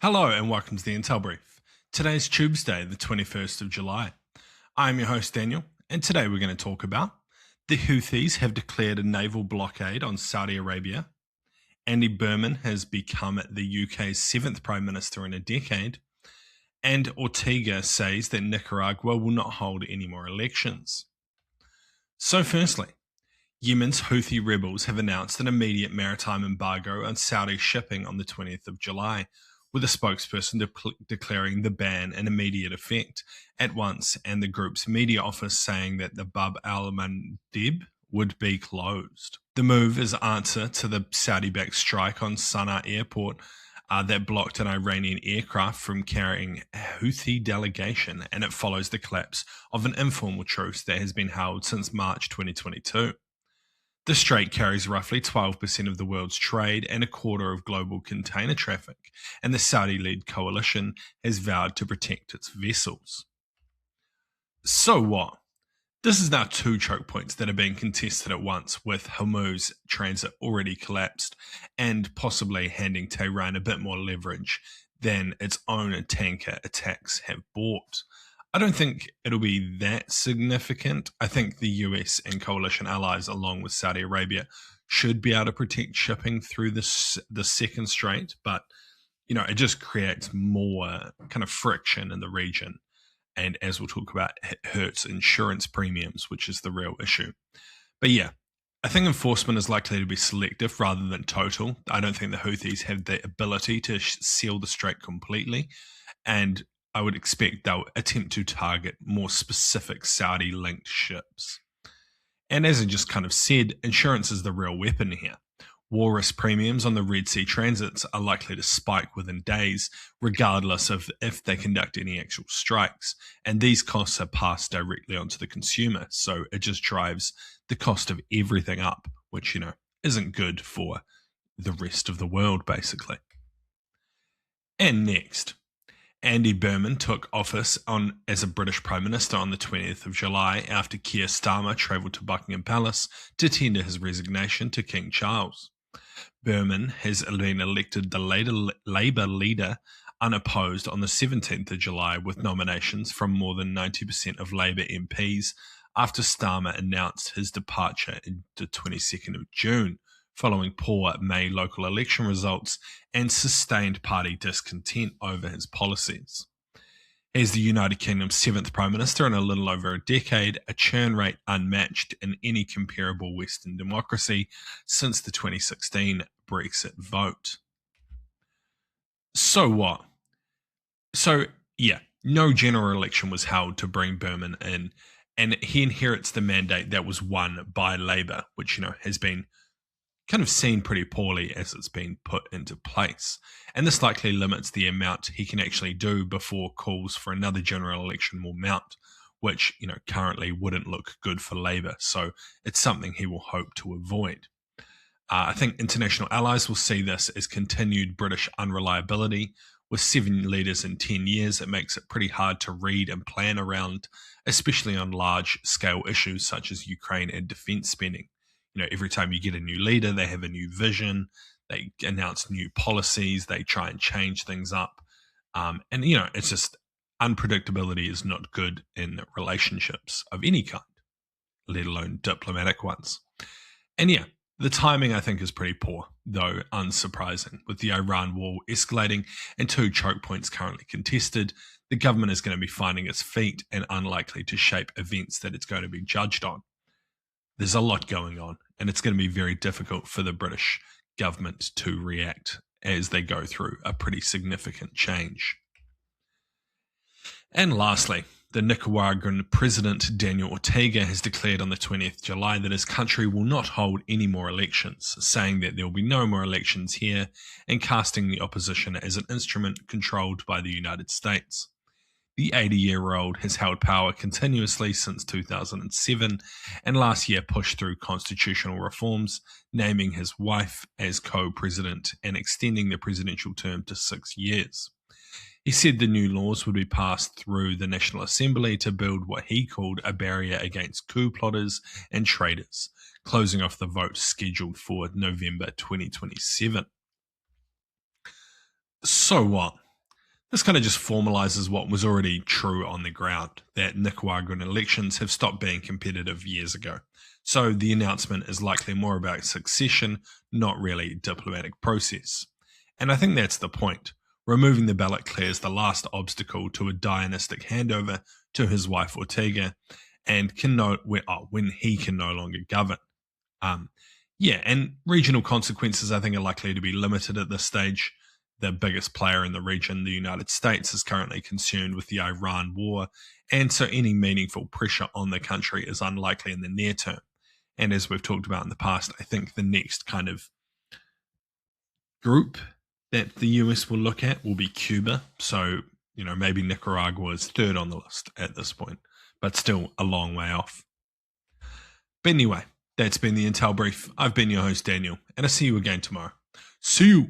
Hello and welcome to the Intel Brief. Today's Tuesday, the 21st of July. I'm your host Daniel, and today we're going to talk about the Houthis have declared a naval blockade on Saudi Arabia, Andy Burnham has become the UK's 7th Prime Minister in a decade, and Ortega says that Nicaragua will not hold any more elections. So firstly, Yemen's Houthi rebels have announced an immediate maritime embargo on Saudi shipping on the 20th of July, with a spokesperson declaring the ban in immediate effect at once, and the group's media office saying that the Bab al-Mandeb would be closed. The move is answer to the Saudi-backed strike on Sana'a airport that blocked an Iranian aircraft from carrying a Houthi delegation, and it follows the collapse of an informal truce that has been held since March 2022. The strait carries roughly 12% of the world's trade and a quarter of global container traffic, and the Saudi-led coalition has vowed to protect its vessels. So what? This is now two choke points that are being contested at once, with Hormuz transit already collapsed and possibly handing Tehran a bit more leverage than its own tanker attacks have brought. I don't think it'll be that significant. I think the US and coalition allies, along with Saudi Arabia, should be able to protect shipping through the second strait, but it just creates more kind of friction in the region. And as we'll talk about, it hurts insurance premiums, which is the real issue. But yeah, I think enforcement is likely to be selective rather than total. I don't think the Houthis have the ability to seal the strait completely, and I would expect they'll attempt to target more specific Saudi-linked ships. And as I just kind of said, insurance is the real weapon here. War risk premiums on the Red Sea transits are likely to spike within days, regardless of if they conduct any actual strikes. And these costs are passed directly onto the consumer, so it just drives the cost of everything up, which, isn't good for the rest of the world, basically. And next, Andy Burnham took office as a British Prime Minister on the 20th of July after Keir Starmer travelled to Buckingham Palace to tender his resignation to King Charles. Burnham has been elected the Labour leader unopposed on the 17th of July, with nominations from more than 90% of Labour MPs after Starmer announced his departure on the 22nd of June, following poor May local election results and sustained party discontent over his policies. As the United Kingdom's 7th Prime Minister in a little over a decade, a churn rate unmatched in any comparable Western democracy since the 2016 Brexit vote. So what? No general election was held to bring Burnham in, and he inherits the mandate that was won by Labour, which, has been kind of seen pretty poorly as it's been put into place. And this likely limits the amount he can actually do before calls for another general election will mount, which, currently wouldn't look good for Labour. So it's something he will hope to avoid. I think international allies will see this as continued British unreliability. With 7 leaders in 10 years, it makes it pretty hard to read and plan around, especially on large-scale issues such as Ukraine and defence spending. Every time you get a new leader, they have a new vision, they announce new policies, they try and change things up. It's just unpredictability is not good in relationships of any kind, let alone diplomatic ones. And the timing, I think, is pretty poor, though unsurprising. With the Iran war escalating and 2 choke points currently contested, the government is going to be finding its feet and unlikely to shape events that it's going to be judged on. There's a lot going on, and it's going to be very difficult for the British government to react as they go through a pretty significant change. And lastly, the Nicaraguan President Daniel Ortega has declared on the 20th of July that his country will not hold any more elections, saying that there will be no more elections here and casting the opposition as an instrument controlled by the United States. The 80-year-old has held power continuously since 2007 and last year pushed through constitutional reforms, naming his wife as co-president and extending the presidential term to 6 years. He said the new laws would be passed through the National Assembly to build what he called a barrier against coup plotters and traitors, closing off the vote scheduled for November 2027. So what? This kind of just formalizes what was already true on the ground, that Nicaraguan elections have stopped being competitive years ago. So the announcement is likely more about succession, not really diplomatic process. And I think that's the point. Removing the ballot clears the last obstacle to a dynastic handover to his wife Ortega, and when he can no longer govern. Um, yeah, and regional consequences I think are likely to be limited at this stage. The biggest player in the region, the United States, is currently consumed with the Iran war, and so any meaningful pressure on the country is unlikely in the near term. And as we've talked about in the past, I think the next kind of group that the US will look at will be Cuba. So, maybe Nicaragua is third on the list at this point, but still a long way off. But anyway, that's been the Intel Brief. I've been your host, Daniel, and I'll see you again tomorrow. See you.